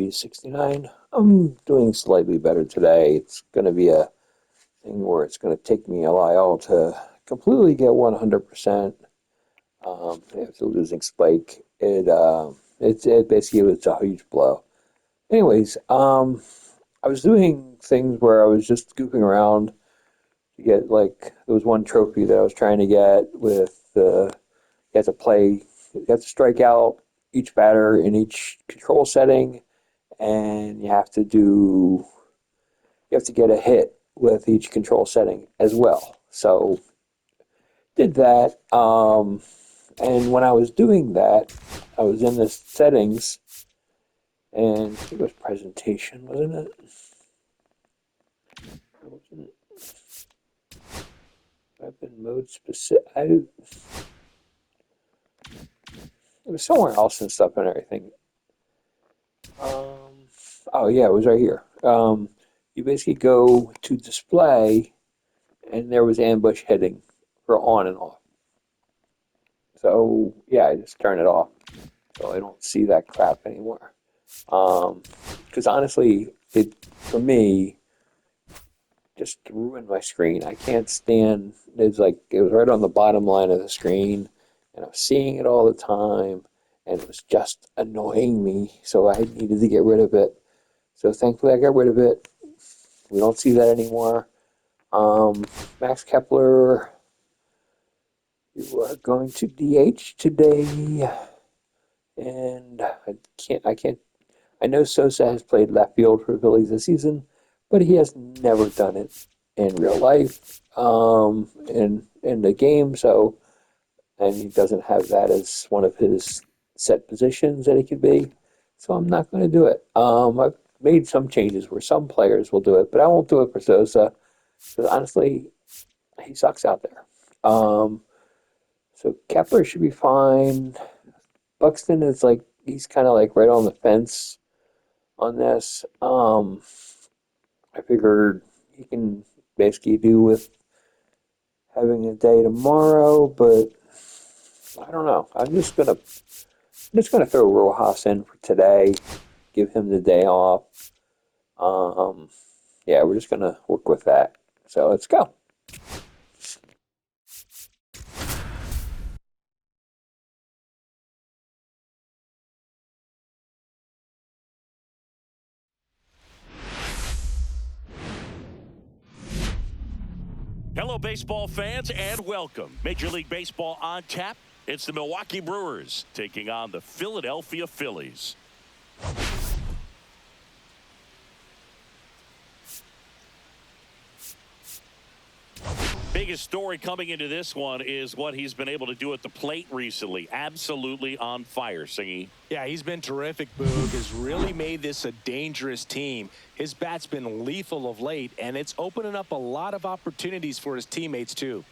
be 69. I'm doing slightly better today. It's going to be a thing where it's going to take me a while to completely get 100%. After losing Spike, it basically was a huge blow. Anyways, I was doing things where I was just goofing around to get there was one trophy that I was trying to get with you have to play, you have to strike out each batter in each control setting, and you have to get a hit with each control setting as well. So did that, and when I was doing that, I was in the settings, and I think it was presentation, wasn't it? Wasn't it? Weapon mode specific. It was somewhere else and stuff and everything. Oh yeah, it was right here. You basically go to display, and there was ambush heading for on and off. So yeah, I just turn it off, so I don't see that crap anymore. Because honestly, it for me just ruined my screen. I can't stand. It was right on the bottom line of the screen, and I was seeing it all the time, and it was just annoying me. So I needed to get rid of it. So thankfully, I got rid of it. We don't see that anymore. Max Kepler, you are going to DH today, and I can't. I know Sosa has played left field for the Phillies this season, but he has never done it in real life, in the game. So, and he doesn't have that as one of his set positions that he could be. So I'm not going to do it. I've made some changes where some players will do it, but I won't do it for Sosa because honestly, he sucks out there. So Kepler should be fine. Buxton is he's kind of right on the fence on this. I figured he can basically do with having a day tomorrow, but I don't know. I'm just gonna throw Rojas in for today, give him the day off. Um, yeah, we're just gonna work with that. So let's go. Hello, baseball fans, and welcome. Major League Baseball on tap. It's the Milwaukee Brewers taking on the Philadelphia Phillies. Biggest story coming into this one is what he's been able to do at the plate recently. Absolutely on fire, Singy. Yeah, he's been terrific, Boog. Has really made this a dangerous team. His bat's been lethal of late, and it's opening up a lot of opportunities for his teammates, too.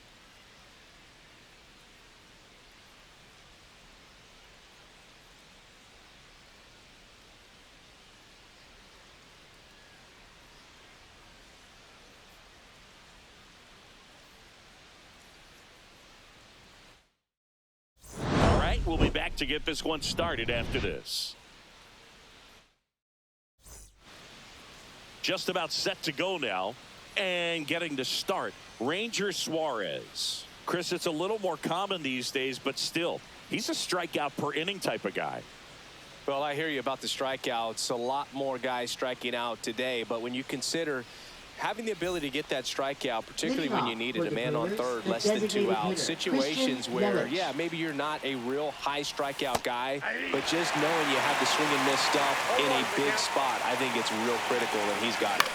We'll be back to get this one started after this. Just about set to go now, and getting to start, Ranger Suarez. Chris, it's a little more common these days, but still, he's a strikeout per inning type of guy. Well, I hear you about the strikeouts. A lot more guys striking out today, but when you consider having the ability to get that strikeout, particularly when you needed a man on third, less than 2 outs, situations where, yeah, maybe you're not a real high strikeout guy, but just knowing you have the swing and miss stuff in a big spot, I think it's real critical, and he's got it.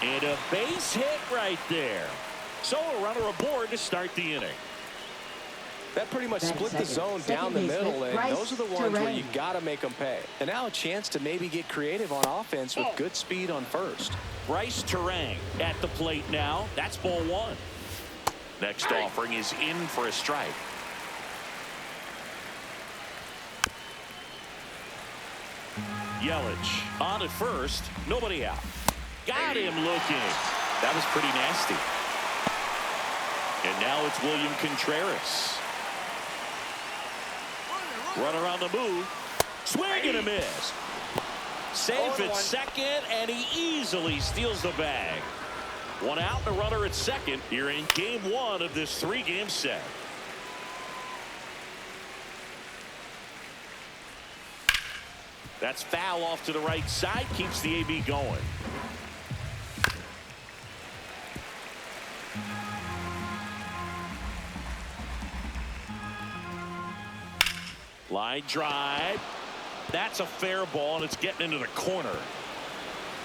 And a base hit right there. So a runner aboard to start the inning. That pretty much split the zone down the middle, and those are the ones where you got to make them pay. And now a chance to maybe get creative on offense with good speed on first. Bryce Terang at the plate now. That's ball one. Next offering is in for a strike. Yelich on at first. Nobody out. Got him looking. That was pretty nasty. And now it's William Contreras. Runner on the move. Swing and a miss. Safe at second, and he easily steals the bag. One out and a runner at second here in game one of this 3-game set. That's foul off to the right side, keeps the AB going. Line drive. That's a fair ball, and it's getting into the corner.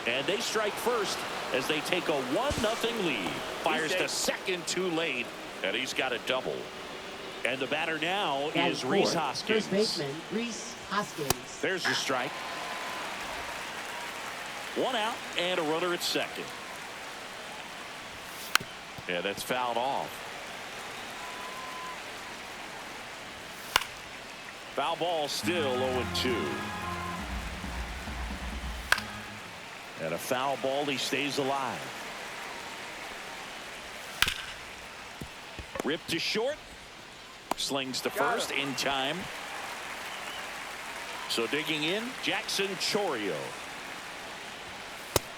And they strike first as they take a 1-0 lead. Fires to second too late, and he's got a double. And the batter now is Rhys Hoskins. First baseman, Rhys Hoskins. There's the strike. 1 out and a runner at second. And that's fouled off. Foul ball, still 0-2. And a foul ball, he stays alive. Ripped to short. Slings to first in time. So digging in, Jackson Chourio.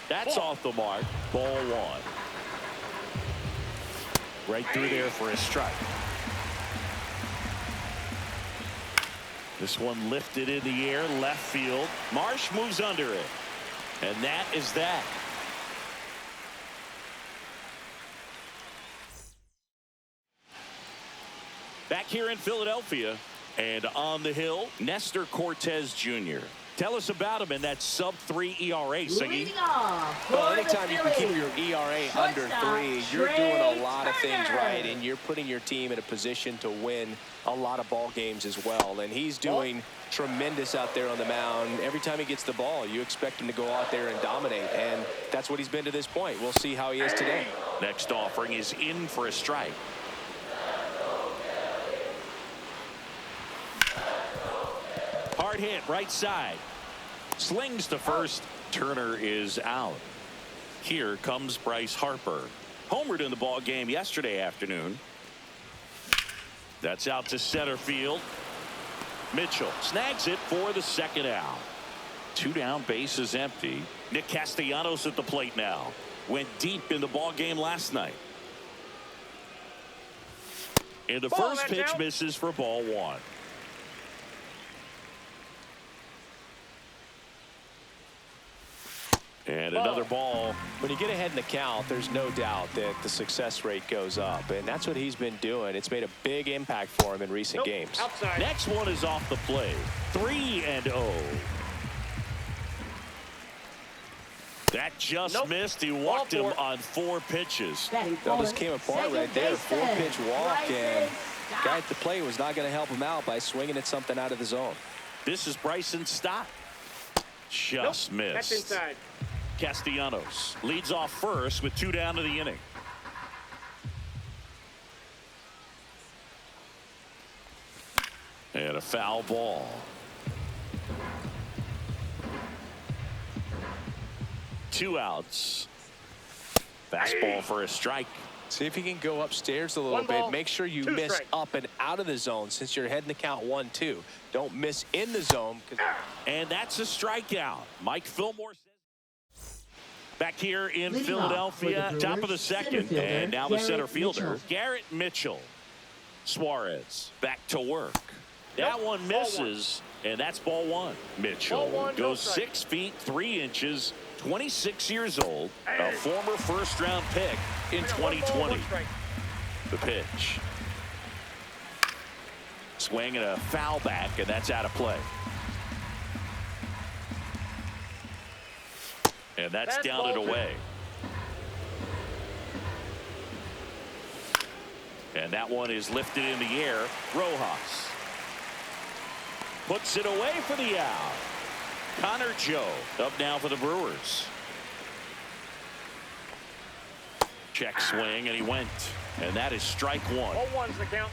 That's off the mark. Ball 1. Right through there for a strike. This one lifted in the air, left field. Marsh moves under it. And that is that. Back here in Philadelphia and on the hill, Nestor Cortez Jr. Tell us about him in that sub-3 ERA, Siggy. Well, anytime you can keep your ERA under 3, you're doing a lot of things right, and you're putting your team in a position to win a lot of ball games as well. And he's doing tremendous out there on the mound. Every time he gets the ball, you expect him to go out there and dominate, and that's what he's been to this point. We'll see how he is today. Next offering is in for a strike. Hard hit, right side. Slings to first. Turner is out. Here comes Bryce Harper. Homered in the ball game yesterday afternoon. That's out to center field. Mitchell snags it for the second out. 2 down, base is empty. Nick Castellanos at the plate now. Went deep in the ball game last night. And the first pitch misses for ball 1. And another ball. When you get ahead in the count, there's no doubt that the success rate goes up, and that's what he's been doing. It's made a big impact for him in recent games. Outside. Next one is off the plate. 3-0. That just missed. He walked him on 4 pitches. Well, this came apart right there. 4-pitch walk, and guy at the plate was not going to help him out by swinging at something out of the zone. This is Bryson Stott. Just missed. That's inside. Castellanos leads off first with 2 down to the inning. And a foul ball. Two outs. Fastball for a strike. See if you can go upstairs a little bit. Make sure you miss up and out of the zone since you're heading the count 1-2. Don't miss in the zone. And that's a strikeout. Mike Fillmore says. Back here in Philadelphia, top of the second, and now the center fielder, Garrett Mitchell. Suarez back to work. That one misses, and that's ball 1. Mitchell goes 6 feet 3 inches, 26 years old, a former first-round pick in 2020. The pitch. Swing and a foul back, and that's out of play. And that's down and away. And that one is lifted in the air. Rojas puts it away for the out. Connor Joe up now for the Brewers. Check swing, and he went. And that is strike 1. 0-1's the count.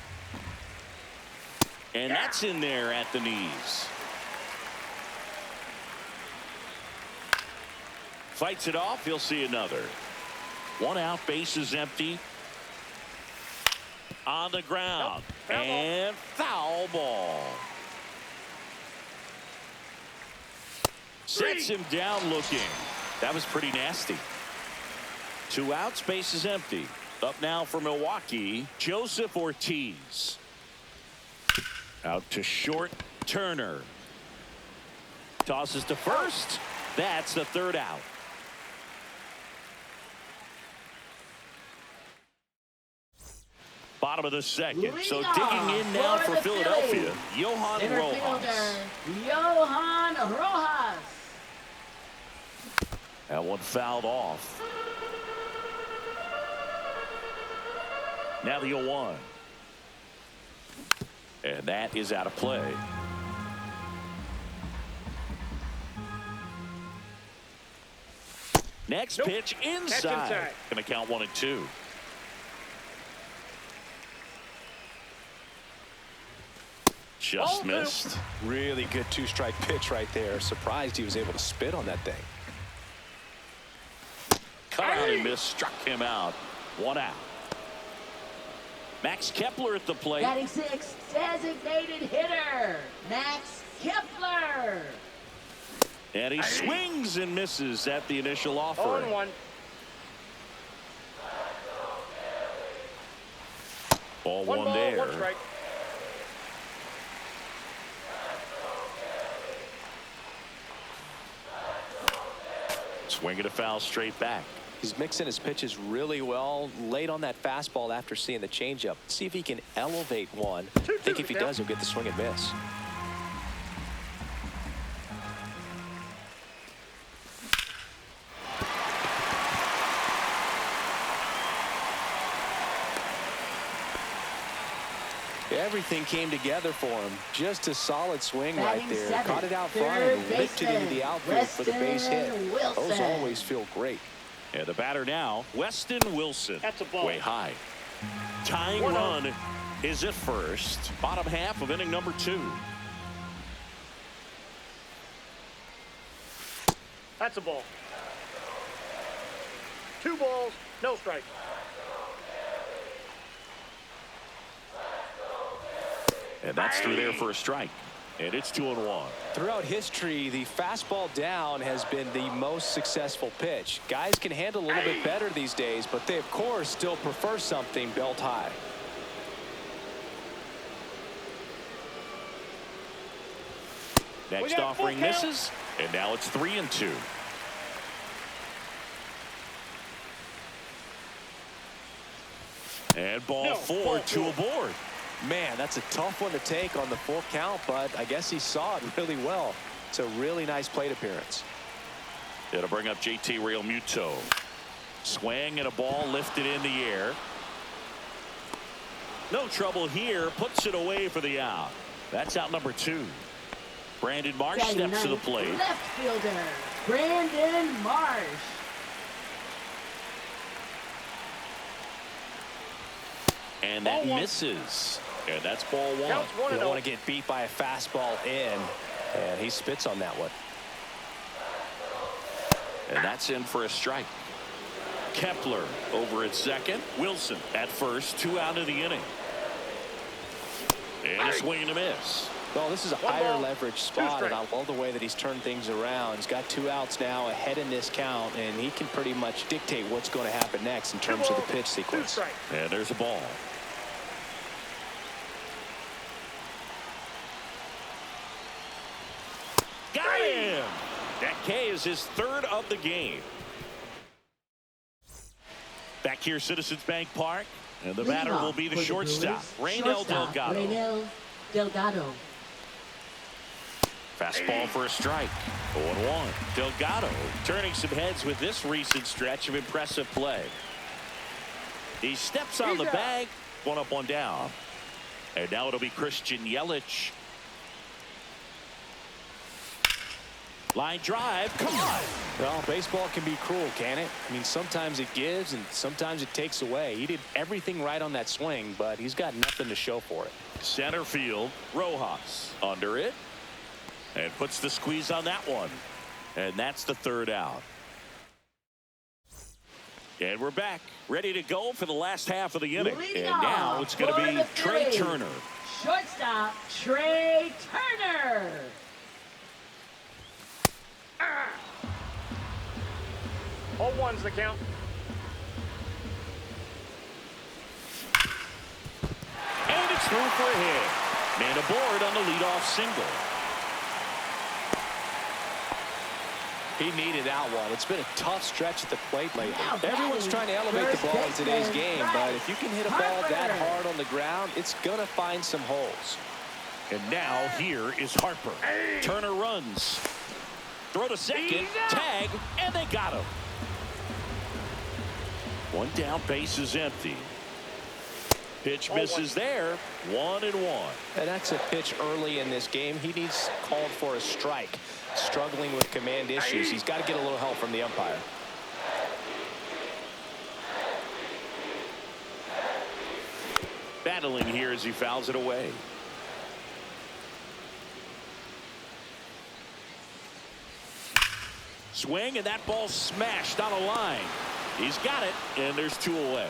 And that's in there at the knees. Fights it off. He'll see another. 1 out, base is empty. On the ground. And foul ball. Sets him down looking. That was pretty nasty. 2 outs, base is empty. Up now for Milwaukee, Joseph Ortiz. Out to short, Turner. Tosses to first. That's the 3rd out. Bottom of the 2nd. So digging in now for Philadelphia, Johan Center Rojas. fielder, Johan Rojas. That one fouled off. Now the 0-1. And that is out of play. Next pitch inside. Going to count 1-2. Just missed. Really good 2-strike pitch right there. Surprised he was able to spit on that thing. Cut out and missed. Struck him out. 1 out. Max Kepler at the plate. Batting 6, designated hitter, Max Kepler. And he swings and misses at the initial offer. 0-1. Ball One one ball, there. 1 strike. Swinging a foul straight back. He's mixing his pitches really well. Late on that fastball after seeing the changeup. See if he can elevate one. I think if he does, he'll get the swing and miss. Everything came together for him. Just a solid swing right Batting there. 7, Caught it out front and third licked it into the outfield for the base hit. Weston Those Wilson. always feel great. And the batter now, Weston Wilson. That's a ball. Way high. Tying 1-0. run is at first. Bottom half of inning number 2. That's a ball. 2 balls, no strike. And that's through there for a strike. And it's 2-1. Throughout history, the fastball down has been the most successful pitch. Guys can handle a little bit better these days, but they, of course, still prefer something belt high. Next got offering full count. misses. And now it's 3-2. And ball 4, 2 aboard. Man, that's a tough one to take on the full count, but I guess he saw it really well. It's a really nice plate appearance. It'll bring up JT Realmuto. Swing and a ball lifted in the air. No trouble here. Puts it away for the out. That's out number 2. Brandon Marsh Batting steps to the 9th, plate. left fielder, Brandon Marsh. And that Ball 1. misses. And that's ball 1. Counts 1-0. You don't want to get beat by a fastball in, and he spits on that one. And that's in for a strike. Kepler over at second. Wilson at first. 2 out of the inning. And a swing and a miss. Well, this is a One higher ball, leverage 2 spot, and I strikes. love the way that he's turned things around. He's got 2 outs now ahead in this count, and he can pretty much dictate what's going to happen next in 2 terms of balls, the pitch 2 sequence. strikes. And there's a ball. Got him! That K is his 3rd of the game. Back here, Citizens Bank Park. And the batter will be the For shortstop, Brewers, Raynel shortstop, Delgado. Raynel Delgado. Fastball for a strike. 0-1. Delgado turning some heads with this recent stretch of impressive play. He steps on the bag. 1 up, 1 down. And now it'll be Christian Yelich. Line drive. Come on. Well, baseball can be cruel, can it? I mean, sometimes it gives and sometimes it takes away. He did everything right on that swing, but he's got nothing to show for it. Center field. Rojas under it. And puts the squeeze on that one. And that's the 3rd out. And we're back, ready to go for the last half of the inning. Leading And now off it's going for to be the Trey Phillies, Turner. Shortstop, Trey Turner. All one's the count. And it's through for a hit. Man aboard on the leadoff single. He needed that one. It's been a tough stretch at the plate lately. Now Everyone's trying to elevate the ball in today's game, but if you can hit a ball that Harper. hard on the ground, it's going to find some holes. And now here is Harper. Turner runs. Throw to second. Tag. And they got him. One down. Base is empty. Pitch misses there. 1-1. And that's a pitch early in this game. He needs called for a strike. Struggling with command issues. He's got to get a little help from the umpire. Battling here as he fouls it away. Swing, and that ball smashed on a line. He's got it, and there's 2 away.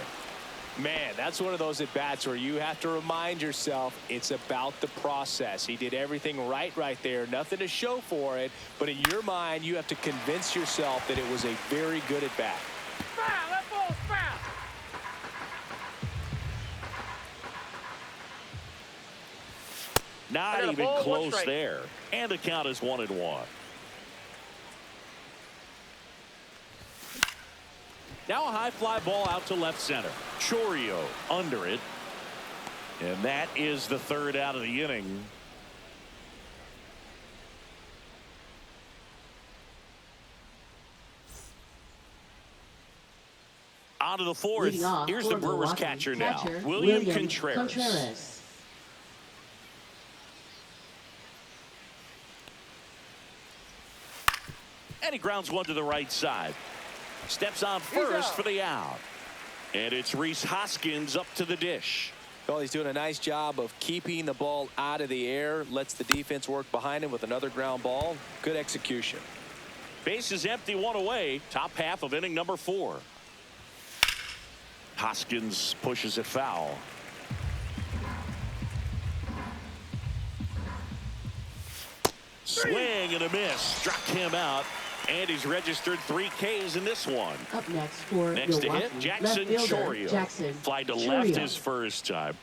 Man, that's one of those at-bats where you have to remind yourself it's about the process. He did everything right there. Nothing to show for it. But in your mind, you have to convince yourself that it was a very good at-bat. Foul! That ball's foul! Not a even ball, 1 close strike. there. And the count is 1-1. Now a high fly ball out to left center. Chourio under it. And that is the 3rd out of the inning. On to the 4th. Leading off Here's for the Brewers Milwaukee, catcher now. catcher, William Contreras. And he grounds one to the right side. Steps on first for the out. And it's Rhys Hoskins up to the dish. Well, he's doing a nice job of keeping the ball out of the air. Lets the defense work behind him with another ground ball. Good execution. Base is empty, 1 away. Top half of inning number 4. Hoskins pushes it foul. Swing and a miss. Struck him out. And he's registered 3 Ks in this one. Up next for Next to Milwaukee, hit, Jackson left fielder, Chourio. Jackson Fly to Chourio. left his first time.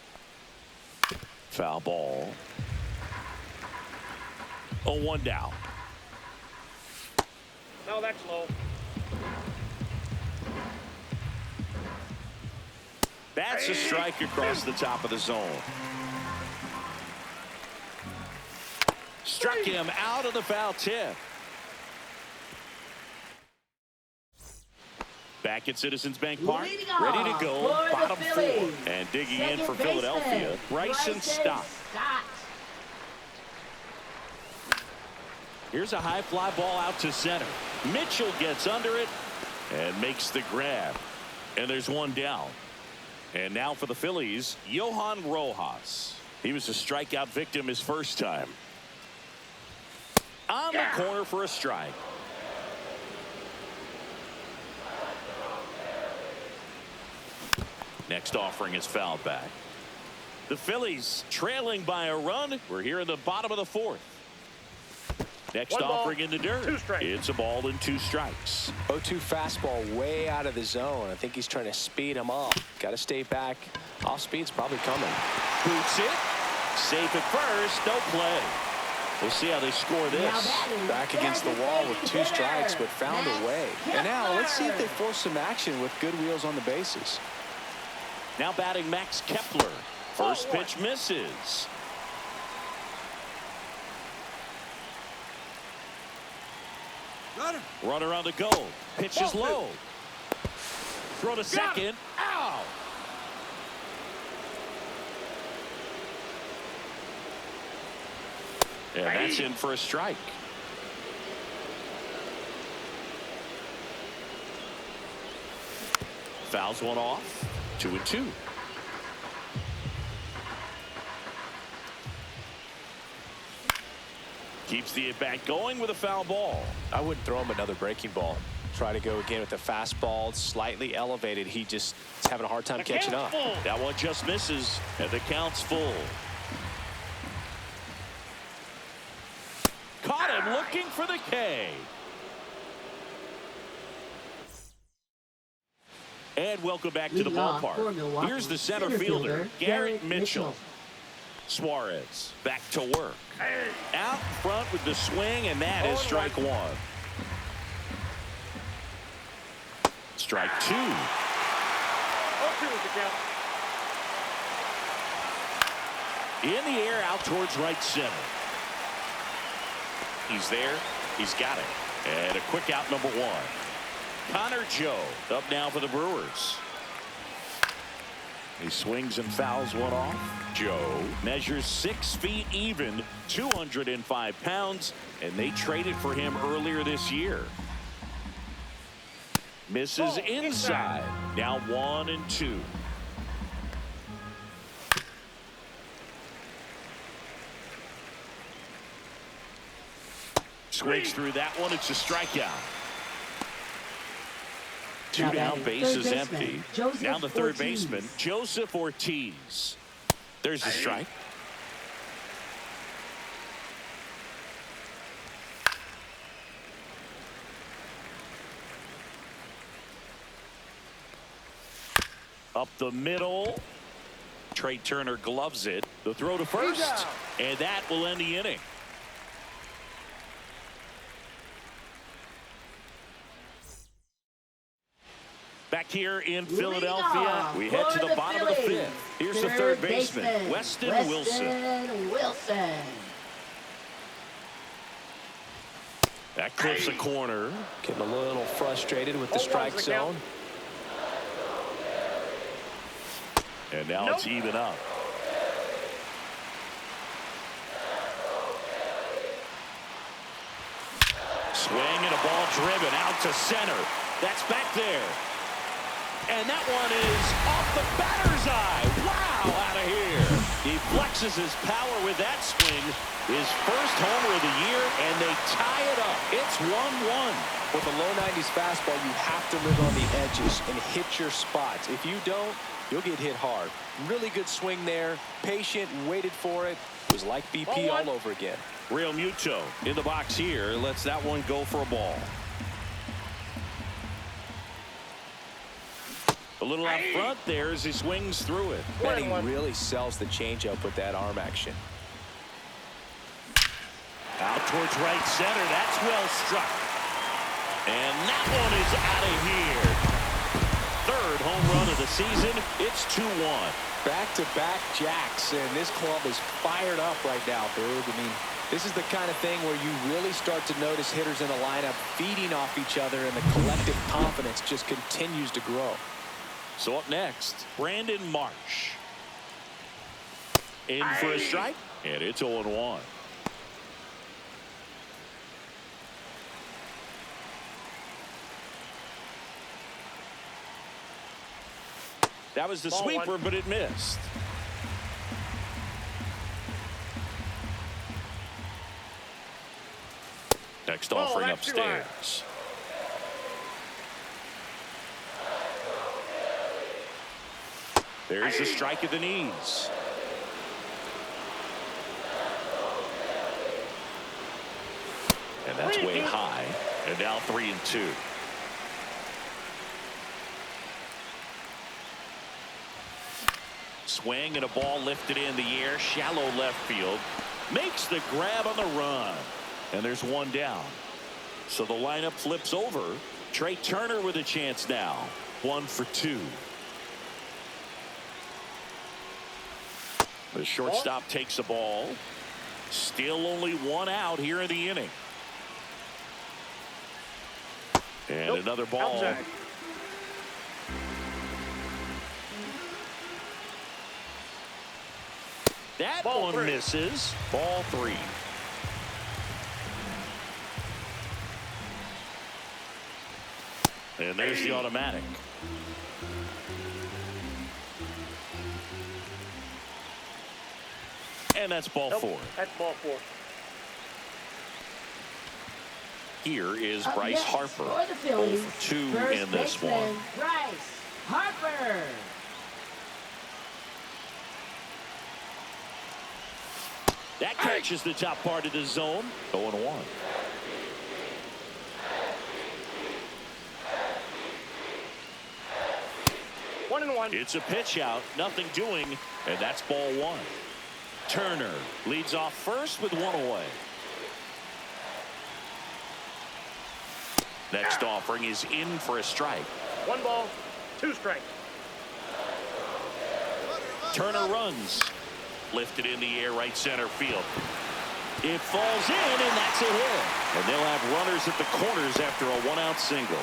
Foul ball. 0-1 down. No, that's low. That's a strike across the top of the zone. Struck him out of the foul tip. Back at Citizens Bank Park, Leading ready to off go, for the bottom 4. Phillies. And digging Second in for baseman, Philadelphia, Bryson Stott. Here's a high fly ball out to center. Mitchell gets under it and makes the grab. And there's 1 down. And now for the Phillies, Johan Rojas. He was a strikeout victim his first time. On the corner for a strike. Next offering is fouled back. The Phillies trailing by a run. We're here in the bottom of the 4th. Next 1 ball, offering in the dirt. 2 strikes. It's a ball and 2 strikes. 0-2 fastball way out of the zone. I think he's trying to speed him up. Got to stay back. Off speed's probably coming. Boots it. Safe at first. No play. We'll see how they score this. Back against the wall with 2 strikes, but found a way. And now let's see if they force some action with good wheels on the bases. Now batting Max Kepler. First pitch misses. Runner on the go. Pitch is low. Throw to second. Ow! And that's in for a strike. Fouls one off. 2-2. Keeps the at-bat going with a foul ball. I wouldn't throw him another breaking ball. Try to go again with the fastball, slightly elevated. He just is having a hard time catching up. That one just misses, and the count's full. Caught him looking for the K. And welcome back to the ballpark. Here's the center fielder, Garrett Mitchell. Suarez back to work. Out front with the swing, and that is strike one. Strike two. 0-2 is the count. In the air, out towards right center. He's there. He's got it. And a quick out, number one. Connor Joe up now for the Brewers. He swings and fouls one off. Joe measures 6 feet even, 205 pounds, and they traded for him earlier this year. Misses inside. Now 1-2. Swings through that one. It's a strikeout. Two down, base is empty. Now the third baseman, Joseph Ortiz. There's the strike. Up the middle. Trey Turner gloves it. The throw to first. And that will end the inning. Back here in Philadelphia, we head to the bottom of the fifth. Here's the third baseman, Weston Wilson. That clips a corner. Getting a little frustrated with the strike zone. And now it's even up. Swing and a ball driven out to center. That's back there. And that one is off the batter's eye. Wow, out of here. He flexes his power with that swing. His first homer of the year, and they tie it up. It's 1-1. With a low 90s fastball, you have to live on the edges and hit your spots. If you don't, you'll get hit hard. Really good swing there. Patient, waited for it. It was like BP all over again. Real Muto in the box here. Lets that one go for a ball. A little out front there as he swings through it. And he really sells the changeup with that arm action. Out towards right center. That's well struck. And that one is out of here. Third home run of the season. It's 2-1. Back-to-back jacks, and this club is fired up right now, Boog. I mean, this is the kind of thing where you really start to notice hitters in the lineup feeding off each other, and the collective confidence just continues to grow. So up next, Brandon Marsh. In for a strike, and it's 0-1. That was the sweeper, but it missed. Next offering upstairs. There's the strike at the knees. And that's way high. And now 3-2. Swing and a ball lifted in the air. Shallow left field. Makes the grab on the run. And there's one down. So the lineup flips over. Trey Turner with a chance now. 1 for 2. The shortstop takes the ball. Still only 1 out here in the inning. And another ball. That one misses. Ball 3. And there's the automatic. And that's ball 4. That's ball 4. Here is Bryce Harper. For the Phillies, 0 for 2 first in this baseman, one. Bryce Harper. That catches the top part of the zone. 0-1. 1-1. It's a pitch out, nothing doing, and that's ball one. Turner leads off first with one away. Next offering is in for a strike. 1 ball, 2 strikes. Turner runs. Lifted in the air, right center field. It falls in, and that's a hit. And they'll have runners at the corners after a 1-out single.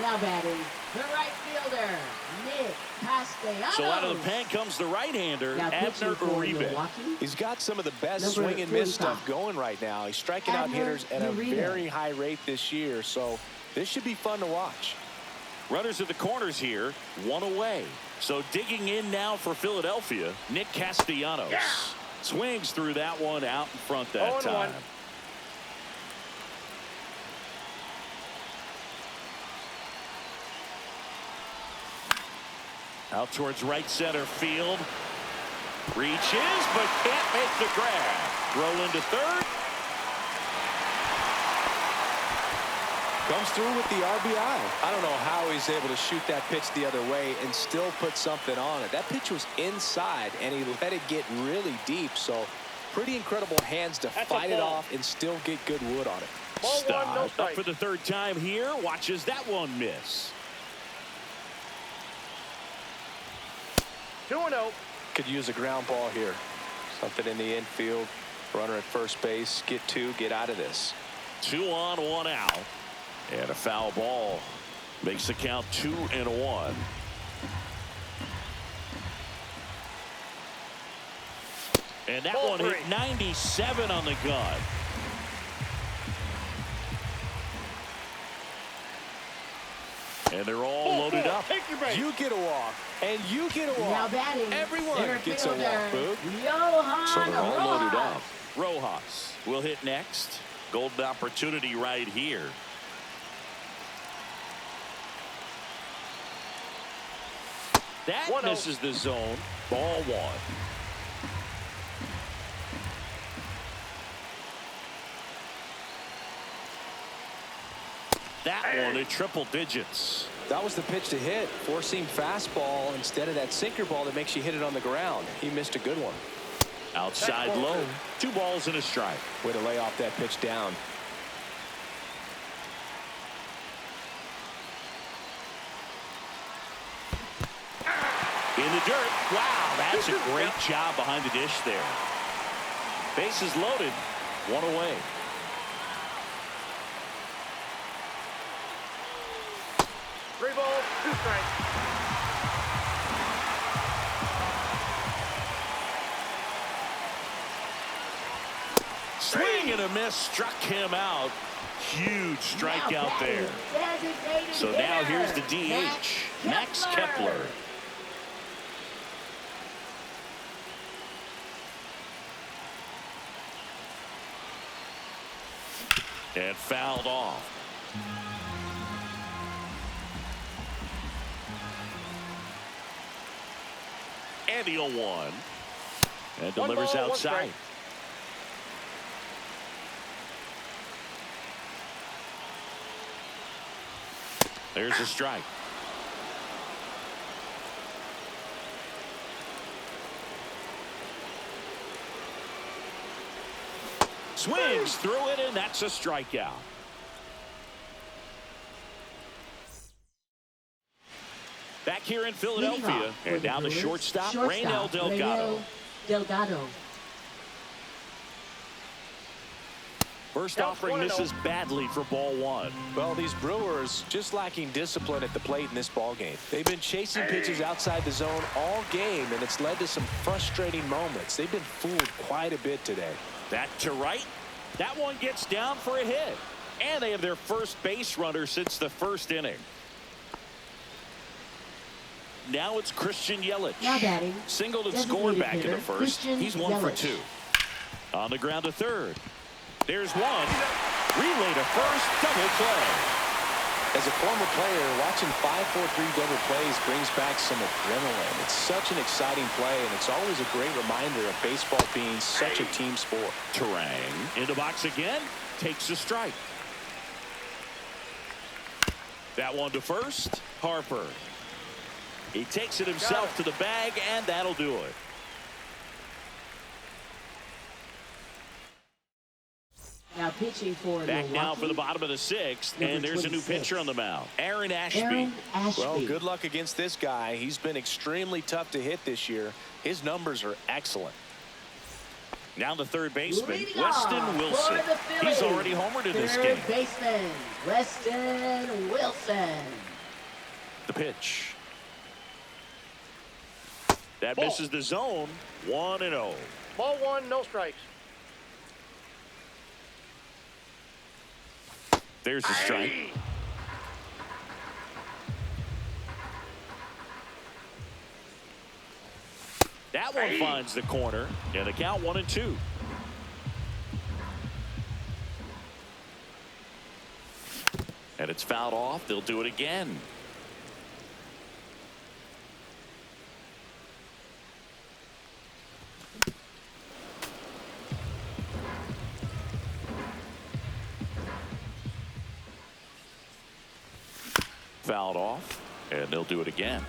Now batting, the right fielder, Nick Castellanos. So out of the pen comes the right-hander, Abner Uribe. He's got some of the best Number swing and miss 45. stuff going right now. He's striking out Abner hitters at a Uribe. very high rate this year, so this should be fun to watch. Runners at the corners here, one away. So digging in now for Philadelphia, Nick Castellanos. Yeah. Swings through that one out in front that 0-1. time. Out towards right center field. Reaches, but can't make the grab. Throw into third. Comes through with the RBI. I don't know how he's able to shoot that pitch the other way and still put something on it. That pitch was inside, and he let it get really deep. So pretty incredible hands to That's a fight it ball. off and still get good wood on it. Ball 1, no Stop. Up strike. for the third time here. Watches that one miss. 2-0. Could use a ground ball here. Something in the infield. Runner at first base. Get 2. Get out of this. 2 on, 1 out. And a foul ball makes the count 2-1. And that Ball one three. hit 97 on the gun. And they're all loaded up. Take your break. You get a walk, and you get a Now walk. batting, Everyone center gets a fielder, walk, Boog. Johan So they're all loaded Rojas. up. Rojas will hit next. Golden opportunity right here. That 1-0. misses the zone. Ball one. That one in triple digits. That was the pitch to hit. Four-seam fastball instead of that sinker ball that makes you hit it on the ground. He missed a good one. Outside That's ball low. two. 2 balls and a strike. Way to lay off that pitch down. In the dirt. Wow, that's a great job behind the dish there. Bases loaded. 1 away. Three balls, 2 strikes. Swing and a miss struck him out. Huge strikeout there. So now here's the DH, Max Kepler. And fouled off. And the 0-1. And One delivers ball, one outside. strike. There's a strike. Swings through it, and that's a strikeout. Back here in Philadelphia, and now the shortstop, Raynel Delgado. First Counts offering 1-0. misses badly for ball one. Well, these Brewers just lacking discipline at the plate in this ballgame. They've been chasing pitches outside the zone all game, and it's led to some frustrating moments. They've been fooled quite a bit today. That to right. That one gets down for a hit. And they have their first base runner since the first inning. Now it's Christian Yelich. Now batting, Singled and designated scored back in hitter, the first. Christian He's 1 for Yelich. 2. On the ground to third. There's one. Relay to first. Double play. As a former player, watching 5-4-3 double plays brings back some adrenaline. It's such an exciting play, and it's always a great reminder of baseball being such a team sport. Terang in the box again. Takes a strike. That one to first. Harper. He takes it himself to the bag, and that'll do it. Now pitching for Back Milwaukee. now for the bottom of the sixth, Number and there's a new 26. pitcher on the mound. Aaron Ashby. Aaron Ashby. Well, good luck against this guy. He's been extremely tough to hit this year. His numbers are excellent. Now the third baseman, Leading Weston off Wilson. for the Phillies, He's already homered in this third game. baseman, Weston Wilson. The pitch. That Ball. misses the zone. 1-0. Ball one, no strikes. There's the strike. That one finds the corner, and the count 1-2. And it's fouled off. They'll do it again. Fouled off, and they'll do it again.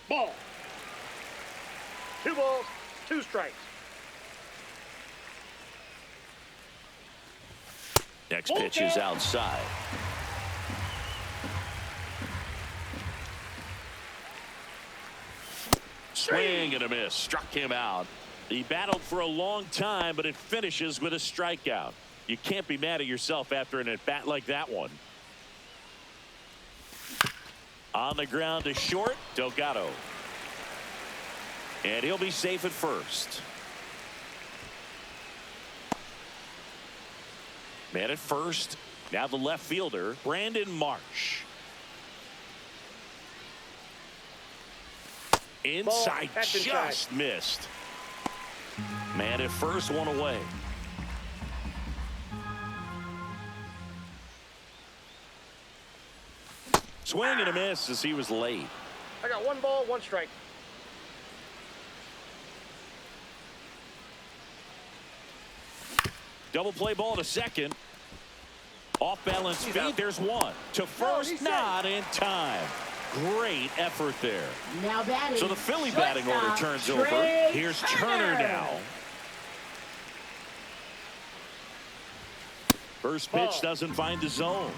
Ball. 2 balls, 2 strikes. Next pitch is outside. Swing and a miss. Struck him out. He battled for a long time, but it finishes with a strikeout. You can't be mad at yourself after an at-bat like that one. On the ground to short, Delgado. And he'll be safe at first. Man at first. Now the left fielder, Brandon Marsh. Inside, That's inside. just missed. Man at first, one away. Swing and a miss as he was late. I got 1 ball, 1 strike. Double play ball to second. Off balance feet. There's one. To first, not in time. Great effort there. Now batting. So the Philly batting order shortstop, turns over. Trey Here's Turner now. First pitch Ball. doesn't find the zone.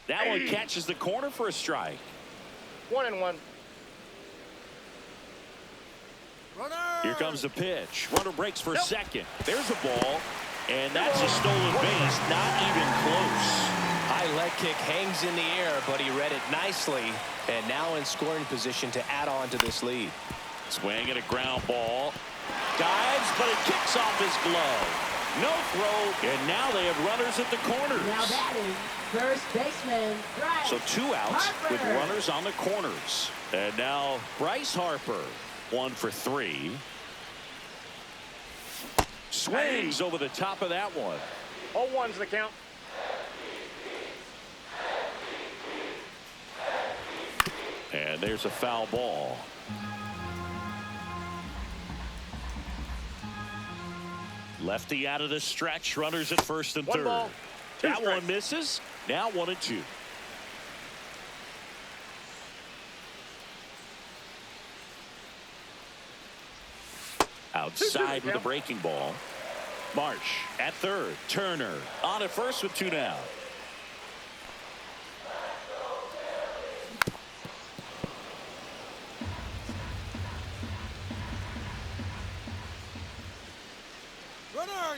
That one catches the corner for a strike. 1-1. Here comes the pitch. Runner breaks for second. There's a ball. And that's a stolen base. Not even close. High leg kick hangs in the air, but he read it nicely. And now in scoring position to add on to this lead. Swing and a ground ball. Dives, but it kicks off his glove. No throw. And now they have runners at the corners. Now batting. First baseman, Bryce So 2 outs Harper. with runners on the corners. And now Bryce Harper. 1 for 3. Swings over the top of that one. 0-1's the count. And there's a foul ball. Lefty out of the stretch. Runners at first and 1 third. ball, 2 That strikes. one misses. Now 1-2. Outside with a breaking ball. Marsh at third. Turner on at first with 2 down.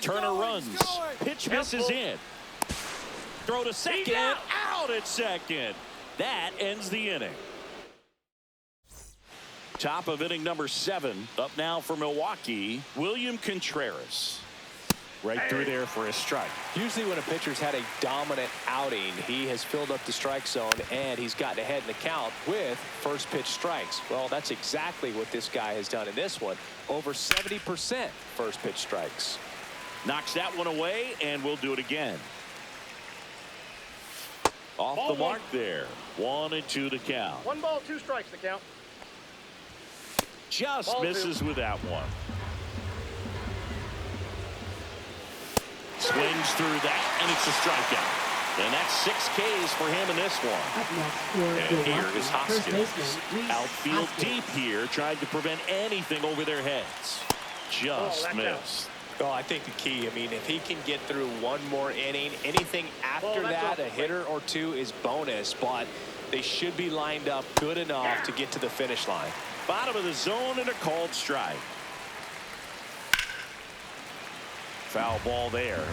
Turner runs. Pitch misses in. Throw to second. Out at second. That ends the inning. Top of inning number 7. Up now for Milwaukee, William Contreras. Right through there for a strike. Usually when a pitcher's had a dominant outing, he has filled up the strike zone and he's gotten ahead in the count with first pitch strikes. Well, that's exactly what this guy has done in this one. Over 70% first pitch strikes. Knocks that one away, and we'll do it again. Off Ball the one. mark there. 1-2 to count. 1 ball, 2 strikes the count. Just Ball misses with that one. Swings through that, and it's a strikeout. And that's 6 Ks for him in this one. Up next for And here Milwaukee, is first Hoskins. baseman, Reese Outfield Hoskins. deep here, trying to prevent anything over their heads. Just that missed. Oh, I think the key, I mean, if he can get through one more inning, anything after that, a hitter or two is bonus, but they should be lined up good enough to get to the finish line. Bottom of the zone and a called strike. Foul ball there.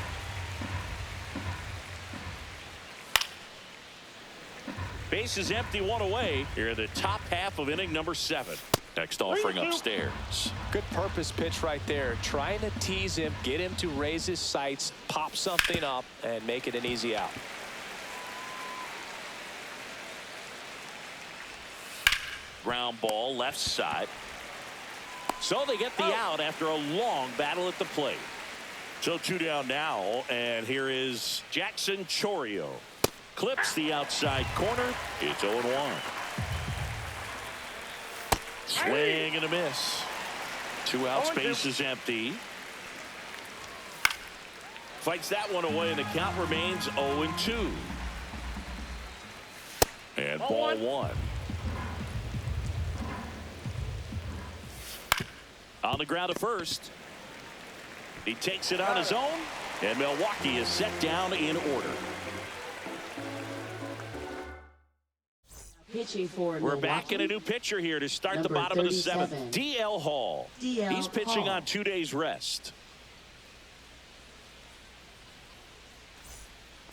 Base is empty, 1 away. Here in the top half of inning number 7. Next offering upstairs. Good purpose pitch right there. Trying to tease him, get him to raise his sights, pop something up, and make it an easy out. Ground ball left side. So they get the out after a long battle at the plate. So 2 down now, and here is Jackson Chourio. Clips the outside corner. It's 0-1. Swing and a miss. 2 outs, base is empty. Fights that one away, and the count remains 0-2. And ball 1. On the ground at first. He takes it on his own, and Milwaukee is set down in order. Pitching for We're Milwaukee, back in a new pitcher here to start the number bottom of the 37. 7th. D.L. Hall. D.L. He's pitching Hall. on 2 days rest.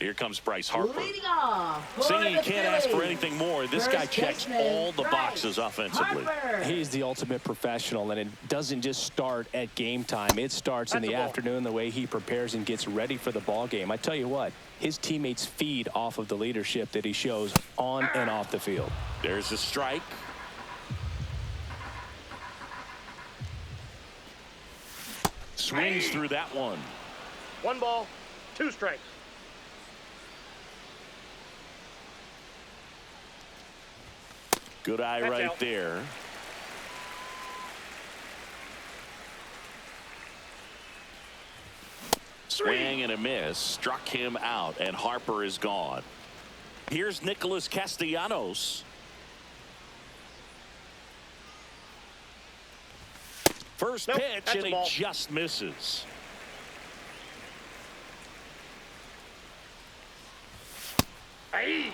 Here comes Bryce Harper. Leading off for Singing, you the can't ask for Phillies, anything more. This first guy checks baseman, all the Bryce boxes offensively. Harper. He's the ultimate professional, and it doesn't just start at game time. It starts in That's the a ball. afternoon, the way he prepares and gets ready for the ball game. I tell you what, his teammates feed off of the leadership that he shows on and off the field. There's a strike. Swings through that one. 1 ball, 2 strikes. Good eye That's right out. there. Swing and a miss. Struck him out, and Harper is gone. Here's Nicholas Castellanos. First Nope, pitch, that's and a he ball. just misses. Hey!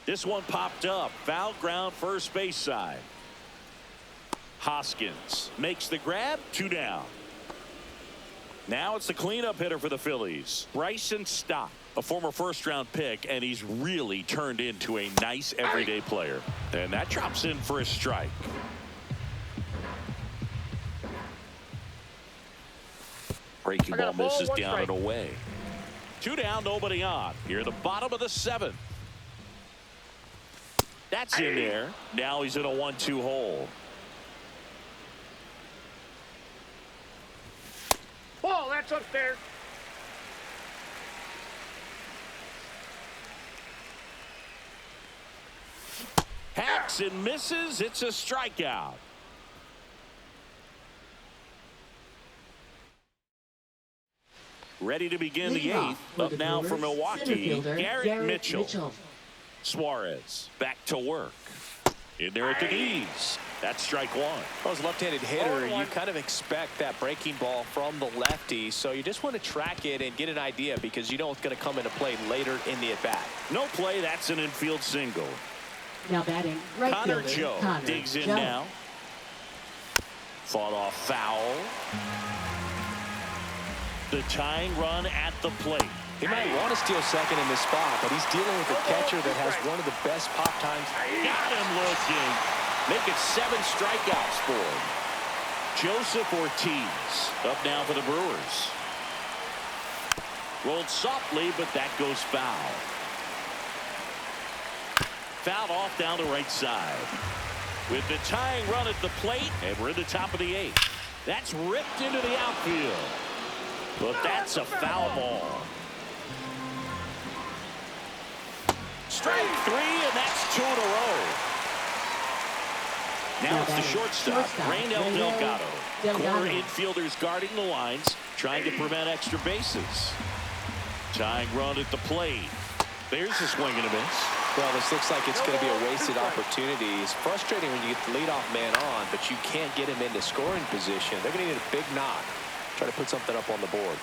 This one popped up. Foul ground, first base side. Hoskins makes the grab. 2 down. Now it's the cleanup hitter for the Phillies. Bryson Stott, a former first-round pick, and he's really turned into a nice everyday player. And that drops in for a strike. Breaking I got ball a ball, misses 1 down strike. and away. 2 down, nobody on. Here at the bottom of the 7th. That's in there. Now he's in a 1-2 hole. Ball, that's upstairs. Hacks and misses. It's a strikeout. Ready to begin the Leading 8th. off for Up the now for Brewers, Milwaukee, center fielder, Garrett Mitchell. Suarez back to work. In there at the knees. That's strike 1. Well, as a left-handed hitter, 0-1. you kind of expect that breaking ball from the lefty, so you just want to track it and get an idea because you know it's going to come into play later in the at-bat. No play. That's an infield single. Now batting, right Connor fielder, Joe Connor digs in Joe. now. Fought off foul. The tying run at the plate. He might want to steal second in this spot, but he's dealing with a catcher that has one of the best pop times. Got him looking. Make it 7 strikeouts for him. Joseph Ortiz up now for the Brewers. Rolled softly, but that goes foul. Fouled off down the right side. With the tying run at the plate, and we're in the top of the 8th. That's ripped into the outfield. But that's a foul ball. Strike 3, and that's 2 in a row. Now it's the shortstop, Raynel Delgado. Corner Delgado. infielders guarding the lines, trying to prevent extra bases. Tying run at the plate. There's a swing and a miss. Well, this looks like it's going to be a wasted opportunity. It's frustrating when you get the leadoff man on, but you can't get him into scoring position. They're going to need a big knock. Try to put something up on the board.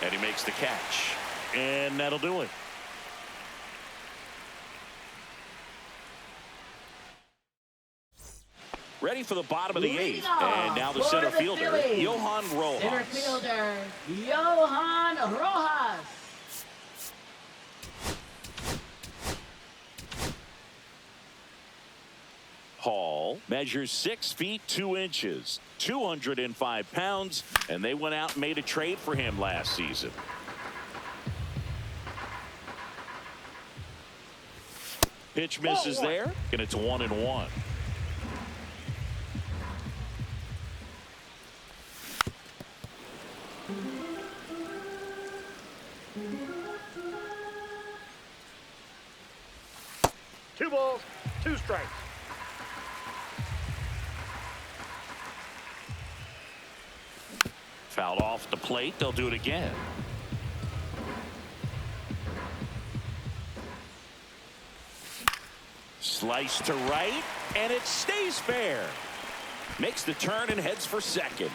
And he makes the catch. And that'll do it. Ready for the bottom of the eighth. And now the center fielder, Johan Rojas. Center fielder, Johan Rojas. Hall measures 6 feet 2 inches, 205 pounds, and they went out and made a trade for him last season. Pitch misses there, and it's 1-1. Two balls, 2 strikes. Fouled off the plate. They'll do it again. Slice to right, and it stays fair. Makes the turn and heads for second.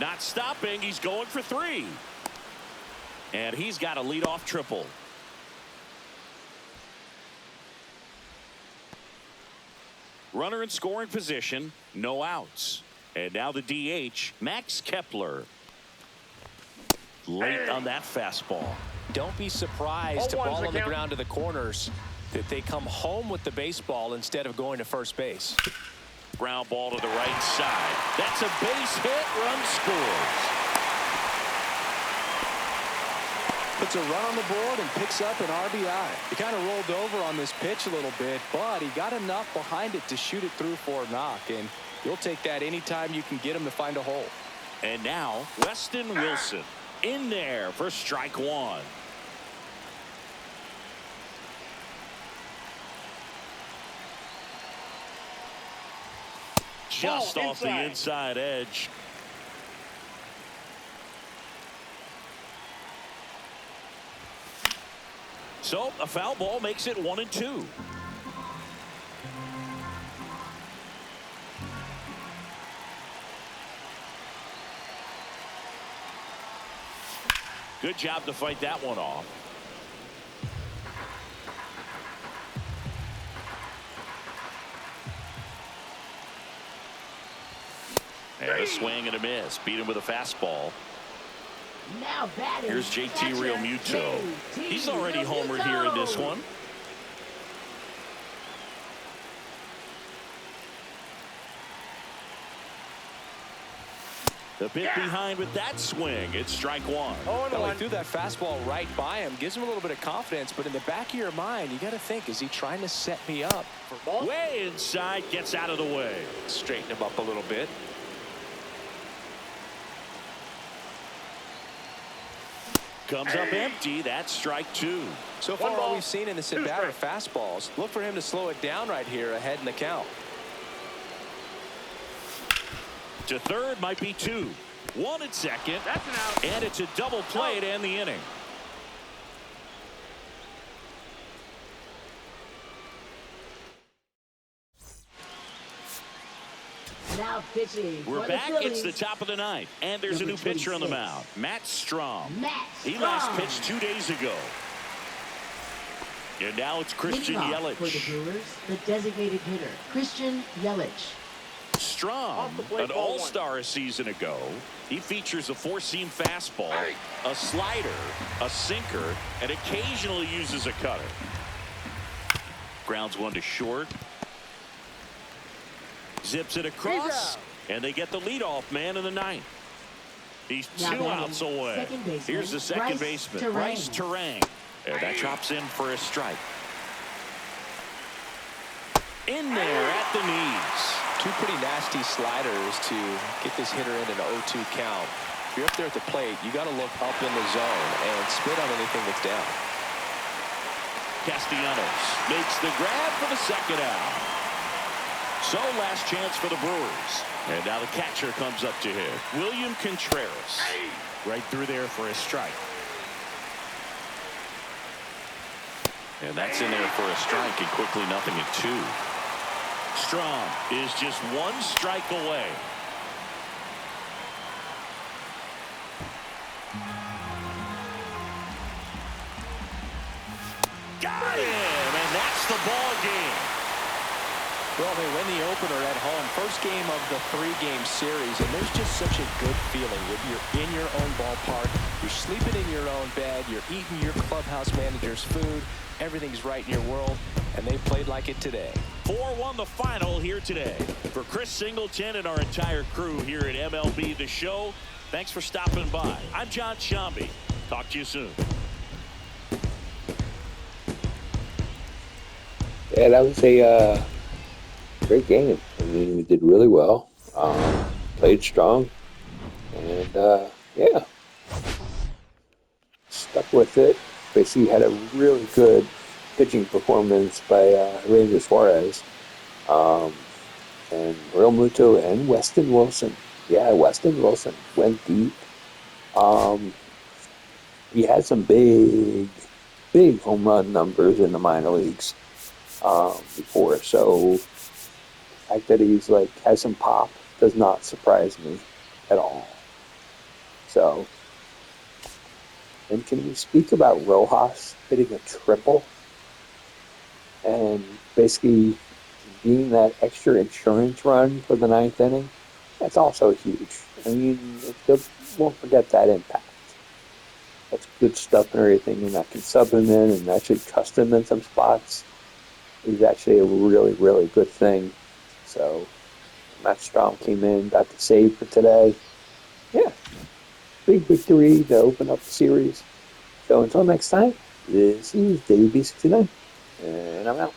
Not stopping. He's going for 3. And he's got a leadoff triple. Runner in scoring position. No outs. And now the DH, Max Kepler. Late on that fastball. Don't be surprised to ball on the ground to the corners that they come home with the baseball instead of going to first base. Ground ball to the right side. That's a base hit. Run scores. Puts a run on the board and picks up an RBI. He kind of rolled over on this pitch a little bit, but he got enough behind it to shoot it through for a knock. And you'll take that anytime you can get him to find a hole. And now Weston Wilson in there for strike 1. Just off the inside edge. So a foul ball makes it 1-2. Good job to fight that one off. And a swing and a miss. Beat him with a fastball. Now batting. Here's JT Realmuto. He's already homered here in this one. The bit behind with that swing. It's strike 1. Well, he threw that fastball right by him. Gives him a little bit of confidence, but in the back of your mind, you got to think, is he trying to set me up? Way inside, gets out of the way. Straighten him up a little bit. Comes up empty. That's strike 2. So far, all we've seen in this at-bat are fastballs. Look for him to slow it down right here ahead in the count. To third, might be 2. 1 at second. That's an out. And it's a double play to end the inning. Now pitching. We're for back. The It's the top of the 9th. And there's a new pitcher on the mound. Matt Strom. He last pitched 2 days ago. And now it's Christian Yelich. For the Brewers, the designated hitter, Christian Yelich. Strom, an all-star a season ago. He features a 4-seam fastball, a slider, a sinker, and occasionally uses a cutter. Grounds one to short. Zips it across, and they get the leadoff man in the 9th. He's 2 outs away. Here's the second baseman, Bryce Terang. And that drops in for a strike. In there at the knees. 2 pretty nasty sliders to get this hitter in an 0-2 count. If you're up there at the plate, you got to look up in the zone and spit on anything that's down. Castellanos makes the grab for the second out. So last chance for the Brewers. And now the catcher comes up to hit. William Contreras. Right through there for a strike. And that's in there for a strike, and quickly 0-2. Strong is just one strike away. Got him, and that's the ball game. Well, they win the opener at home. First game of the 3-game series, and there's just such a good feeling when you're in your own ballpark. You're sleeping in your own bed. You're eating your clubhouse manager's food. Everything's right in your world, and they played like it today. 4-1 the final here today. For Chris Singleton and our entire crew here at MLB The Show, thanks for stopping by. I'm John Shambi. Talk to you soon. Yeah, that was a great game. I mean, we did really well. Played strong. And, yeah, stuck with it. Basically had a really good pitching performance by Ranger Suarez. And Real Muto and Weston Wilson. Yeah, Weston Wilson went deep. He had some big home run numbers in the minor leagues before. So the fact that he's has some pop does not surprise me at all. So, and can we speak about Rojas hitting a triple and basically being that extra insurance run for the 9th inning? That's also huge. I mean, won't forget that impact. That's good stuff and everything, and that can sub him in and actually trust him in some spots. Is actually a really, really good thing. So, Matt Strom came in, got the save for today. Yeah, big victory to open up the series. So until next time, this is Davey69, and I'm out.